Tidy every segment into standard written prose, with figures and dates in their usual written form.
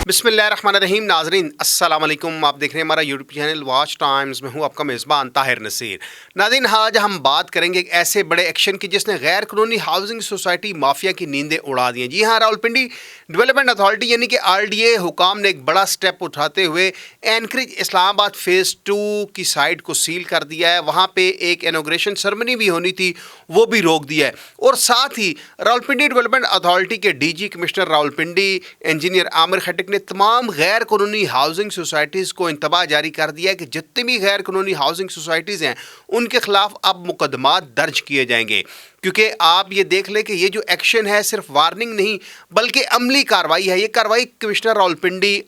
बिस्मिल्लाहिर्रहमानिर्रहीम। नाजरीन अस्सलाम वालेकुम। आप देख रहे हैं हमारा यूट्यूब चैनल वॉच टाइम्स में हूँ आपका मेज़बान ताहिर नसीर। नाज़रीन, आज हम बात करेंगे एक ऐसे बड़े एक्शन की जिसने गैर कानूनी हाउसिंग सोसाइटी माफिया की नींदें उड़ा दी हैं। जी हाँ, रावलपिंडी डेवलपमेंट अथॉरिटी यानी कि RDA हुकाम ने एक बड़ा स्टेप उठाते हुए एनकरेज इस्लामाबाद फ़ेज़ 2 की साइट को सील कर दिया है। वहाँ पे एक इनॉग्रेशन सेरेमनी भी होनी थी, वो भी रोक दिया है। और साथ ही रावलपिंडी डेवलपमेंट अथॉरिटी के DG commissioner Rawalpindi engineer Aamir खटिक ने तमाम गैर कानूनी हाउसिंग सोसाइटीज़ को इंतबाह जारी कर दिया है कि जितनी भी गैर कानूनी हाउसिंग सोसाइटीज़ हैं उनके खिलाफ अब मुकदमात दर्ज किए जाएंगे। क्योंकि आप ये देख लें कि ये जो एक्शन है सिर्फ वार्निंग नहीं बल्कि अमली कार्रवाई है। ये कार्रवाई कमिश्नर रावलपिंडी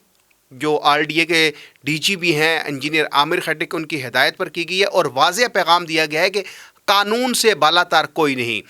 जो RDA के DG भी हैं इंजीनियर आमिर खटिक, उनकी हिदायत पर की गई है और वाज़ेह पैगाम दिया गया है कि कानून से बालातर कोई नहीं।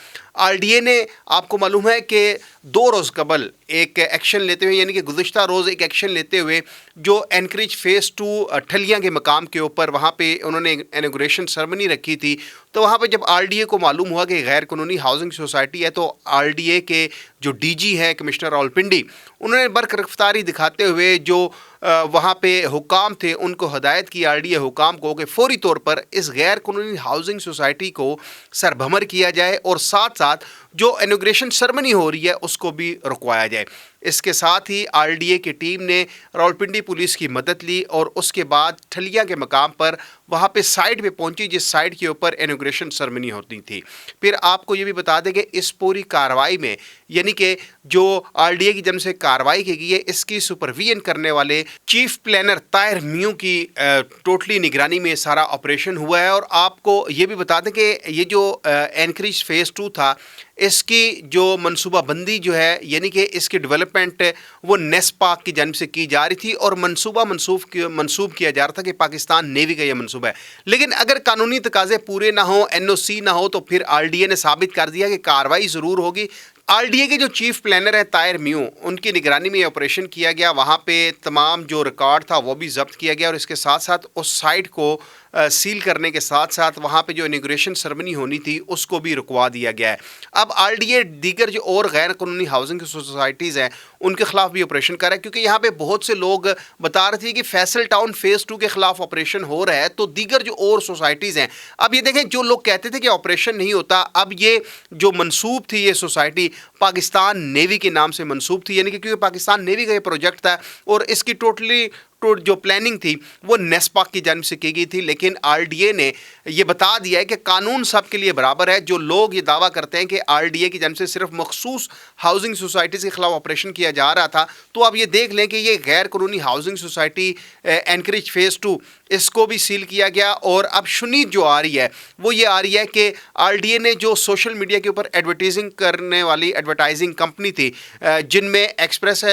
RDA ने, आपको मालूम है कि 2 रोज़ कबल एक एक्शन लेते हुए यानी कि गुज़िश्ता रोज़ एक एक्शन लेते हुए जो एनकरेज फ़ेज़ 2 ठलियाँ के मकाम के ऊपर वहाँ पे उन्होंने इनॉग्रेशन सेरेमनी रखी थी। तो वहाँ पे जब RDA को मालूम हुआ कि गैर कानूनी हाउसिंग सोसाइटी है तो RDA के जो DG हैं कमिश्नर रावलपिंडी, उन्होंने बरकरफ्तारी दिखाते हुए जो वहाँ पे हुकाम थे उनको हदायत की RDA हुकाम को कि फ़ौरी तौर पर इस गैर कानूनी हाउसिंग सोसाइटी को सरभमर किया जाए और साथ साथ जो इनॉग्रेशन सेरेमनी हो रही है उसको भी रुकवाया जाए। इसके साथ ही RDA की टीम ने रावलपिंडी पुलिस की मदद ली और उसके बाद ठलिया के मकाम पर वहाँ पे साइट पे पहुँची जिस साइट के ऊपर इनॉग्रेशन सेरेमनी होती थी। फिर आपको ये भी बता दें कि इस पूरी कार्रवाई में यानी कि जो RDA की जन्म से कार्रवाई की गई है इसकी सुपरविजन करने वाले चीफ प्लानर ताहिर मियां की टोटली निगरानी में सारा ऑपरेशन हुआ है। और आपको ये भी बता दें कि ये जो एनकरेज फ़ेज़ 2 था इसकी जो मनसूबाबंदी जो है यानी कि इसकी डेवलपमेंट वो नेस्पाक की जानिब से की जा रही थी और मंसूब किया जा रहा था कि पाकिस्तान नेवी का ये मनसूबा है। लेकिन अगर कानूनी तकाज़े पूरे ना हो, NOC ना हो, तो फिर RDA ने साबित कर दिया कि कार्रवाई ज़रूर होगी। RDA के जो चीफ प्लानर है ताहिर मियां, उनकी निगरानी में ऑपरेशन किया गया। वहाँ पे तमाम जो रिकॉर्ड था वो भी जब्त किया गया और इसके साथ साथ उस साइट को सील करने के साथ साथ वहाँ पे जो इनॉग्रेशन सेरेमनी होनी थी उसको भी रुकवा दिया गया है। अब RDA दीगर जो और गैर कानूनी हाउसिंग सोसाइटीज़ हैं उनके खिलाफ भी ऑपरेशन कर रहा है, क्योंकि यहाँ पे बहुत से लोग बता रहे थे कि फैसल टाउन फ़ेज़ 2 के खिलाफ ऑपरेशन हो रहा है तो दीगर जो और सोसाइटीज़ हैं, अब ये देखें जो लोग कहते थे कि ऑपरेशन नहीं होता, अब ये जो मनसूब थी ये सोसाइटी पाकिस्तान नेवी के नाम से मनसूब थी, यानी कि क्योंकि पाकिस्तान नेवी का ये प्रोजेक्ट था और इसकी टोटली जो प्लानिंग थी वो नेस्पाक की जानिब से की गई थी। लेकिन RDA ने ये बता दिया है कि कानून सब के लिए बराबर है। जो लोग ये दावा करते हैं कि RDA की जानिब से सिर्फ मखसूस हाउसिंग सोसाइटीज़ के खिलाफ ऑपरेशन किया जा रहा था, तो अब ये देख लें कि ये गैर कानूनी हाउसिंग सोसाइटी एनकरेज फ़ेज़ 2 इसको भी सील किया गया। और अब शुनीद जो आ रही है वो ये आ रही है कि RDA ने जो सोशल मीडिया के ऊपर एडवर्टाइजिंग करने वाली एडवर्टाइजिंग कंपनी थी जिनमें एक्सप्रेस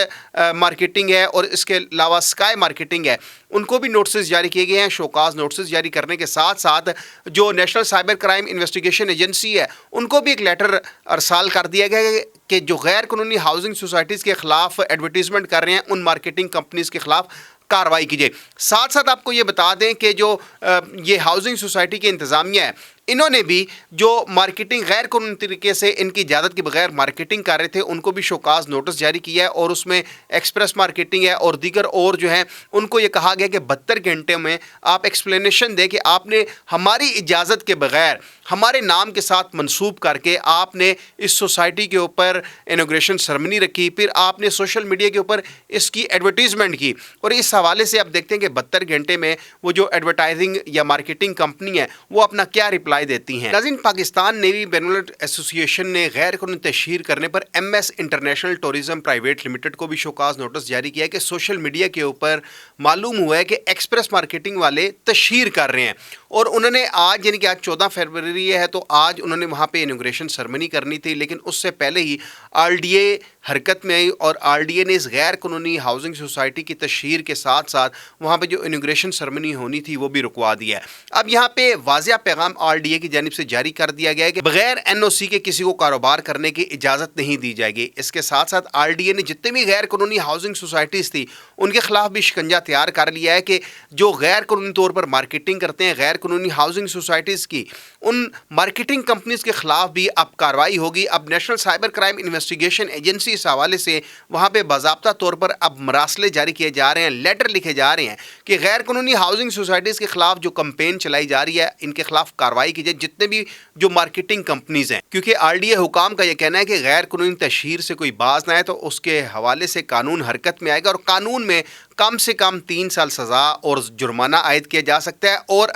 मार्केटिंग है और इसके अलावा स्काई मार्केटिंग है, उनको भी नोटिस जारी किए गए हैं। शोकाज नोटिस जारी करने के साथ साथ जो national cyber crime investigation agency है उनको भी एक लेटर अरसाल कर दिया गया है कि जो गैर कानूनी हाउसिंग सोसाइटीज़ के ख़िलाफ़ एडवर्टीज़मेंट कर रहे हैं उन मार्केटिंग कंपनीज़ के ख़िलाफ़ कार्रवाई कीजिए। साथ साथ आपको ये बता दें कि जो ये हाउसिंग सोसाइटी की इंतज़ामिया है इन्होंने भी जो मार्केटिंग गैर कानूनी तरीके से इनकी इजाज़त के बगैर मार्केटिंग कर रहे थे उनको भी शोकाज नोटिस जारी किया है और उसमें एक्सप्रेस मार्केटिंग है और दीगर और जो हैं उनको ये कहा गया कि 72 घंटे में आप एक्सप्लेनेशन दें कि आपने हमारी इजाज़त के बगैर हमारे नाम के साथ मंसूब करके आपने इस सोसाइटी के ऊपर इनॉग्रेशन सेरेमनी रखी, फिर आपने सोशल मीडिया के ऊपर इसकी एडवर्टीज़मेंट की और इस हवाले से आप देखते हैं कि 72 घंटे में वो जो एडवर्टाइजिंग या मार्केटिंग कंपनी है वो अपना क्या रिप्लाई देती हैं। नाज़रीन, पाकिस्तान नेवी बैनुल एसोसिएशन ने गैर कानूनी तशहीर करने पर MS international tourism private limited को भी शोकाज नोटिस जारी किया कि सोशल मीडिया के ऊपर मालूम हुआ है कि एक्सप्रेस मार्केटिंग वाले तशहीर कर रहे हैं और उन्होंने आज यानी कि आज 14 फरवरी है तो आज उन्होंने वहाँ पे इनॉग्रेशन सेरेमनी करनी थी, लेकिन उससे पहले ही RDA हरकत में आई और RDA ने इस गैर कानूनी हाउसिंग सोसाइटी की तशहीर के साथ साथ वहाँ पे जो इनॉग्रेशन सेरेमनी होनी थी वो भी रुकवा दिया है। अब यहाँ पे वाज़ेह पैगाम RDA کی جانب سے جاری کر دیا گیا ہے کہ بغیر NOC کے کسی کو کاروبار کرنے کی اجازت نہیں دی جائے گی۔ اس کے ساتھ ساتھ RDA نے جتنے بھی غیر قانونی ہاؤسنگ سوسائٹیز تھی ان کے خلاف بھی شکنجہ تیار کر لیا ہے کہ جو غیر قانونی طور پر مارکیٹنگ کرتے ہیں غیر قانونی ہاؤسنگ سوسائٹیز کی، ان مارکیٹنگ کمپنیز کے خلاف بھی اب کارروائی ہوگی۔ اب national cyber crime investigation agency اس حوالے سے وہاں پہ باضابطہ طور پر اب مراسلے جاری کیے جا رہے ہیں، لیٹر لکھے جا رہے ہیں کہ غیر قانونی ہاؤسنگ سوسائٹیز کے خلاف جو کمپین چلائی جا رہی ہے ان کے خلاف کارروائی کی جائے، جتنے بھی جو مارکیٹنگ کمپنیز ہیں، کیونکہ RDA حکام کا یہ کہنا ہے کہ غیر قانونی تشہیر سے کوئی باز نہ ہے تو اس کے حوالے سے قانون حرکت میں آئے گا، اور قانون میں کم سے کم 3 سال سزا اور جرمانہ عائد کیا جا سکتا ہے، اور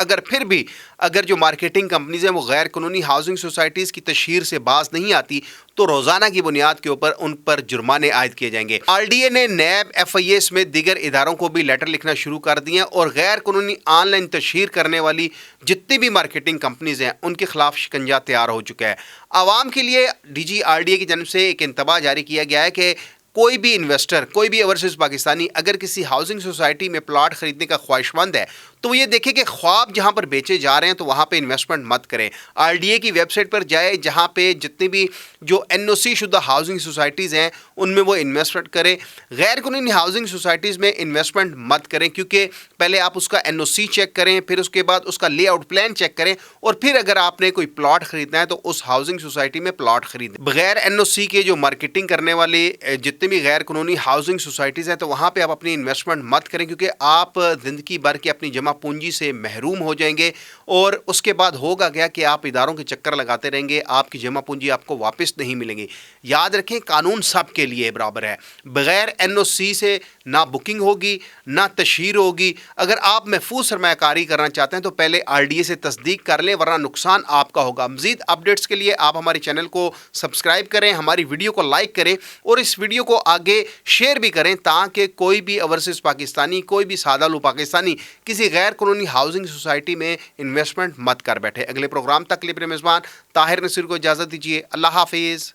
اگر جو مارکیٹنگ کمپنیز ہیں وہ غیر قانونی ہاؤسنگ سوسائٹیز کی تشہیر سے باز نہیں آتی تو روزانہ کی بنیاد کے اوپر ان پر جرمانے عائد کیے جائیں گے۔ RDA نے نیب، FIA سمیت دیگر اداروں کو بھی لیٹر لکھنا شروع کر دیے ہیں اور غیر قانونی آن لائن تشہیر کرنے والی جتنی بھی مارکیٹنگ کمپنیز ہیں ان کے خلاف شکنجہ تیار ہو چکا ہے۔ عوام کے لیے DG RDA کی جانب سے ایک انتباہ جاری کیا گیا ہے کہ کوئی بھی انویسٹر، کوئی بھی اوورسیز پاکستانی اگر کسی ہاؤسنگ سوسائٹی میں پلاٹ خریدنے کا خواہش مند ہے تو وہ یہ دیکھے کہ خواب جہاں پر بیچے جا رہے ہیں تو وہاں پہ انویسٹمنٹ مت کریں۔ RDA کی ویب سائٹ پر جائے جہاں پہ جتنے بھی جو NOC شدہ ہاؤسنگ سوسائٹیز ہیں ان میں وہ انویسٹمنٹ کریں۔ غیر قانونی ہاؤسنگ سوسائٹیز میں انویسٹمنٹ مت کریں، کیونکہ پہلے آپ اس کا NOC چیک کریں، پھر اس کے بعد اس کا لے آؤٹ پلان چیک کریں، اور پھر اگر آپ نے کوئی پلاٹ خریدنا ہے تو اس ہاؤسنگ سوسائٹی میں پلاٹ خریدیں۔ بغیر NOC کے جو مارکیٹنگ کرنے والے جتنے بھی غیر قانونی ہاؤسنگ سوسائٹیز ہیں تو وہاں پہ آپ اپنی انویسٹمنٹ مت کریں، کیونکہ آپ زندگی بھر کی اپنی جمع پونجی سے محروم ہو جائیں گے، اور اس کے بعد ہوگا کیا کہ آپ اداروں کے چکر لگاتے رہیں گے، آپ کی جمع پونجی آپ کو واپس نہیں ملیں گی۔ یاد رکھیں قانون سب کے لیے برابر ہے، بغیر NOC سے نہ بکنگ ہوگی نہ تشہیر ہوگی۔ اگر آپ محفوظ سرمایہ کاری کرنا چاہتے ہیں تو پہلے RDA سے تصدیق کر لیں، ورنہ نقصان آپ کا ہوگا۔ مزید اپڈیٹس کے لیے آپ ہمارے چینل کو سبسکرائب کریں، ہماری ویڈیو کو لائک کریں اور اس ویڈیو کو آگے شیئر بھی کریں تاکہ کوئی بھی اوورسیز پاکستانی، کوئی بھی سادہ لو پاکستانی کسی غیر قانونی ہاؤسنگ سوسائٹی میں انویسٹمنٹ مت کر بیٹھے۔ اگلے پروگرام تک کے لیے میرے میزبان طاہر نصیر کو اجازت دیجیے۔ اللہ حافظ۔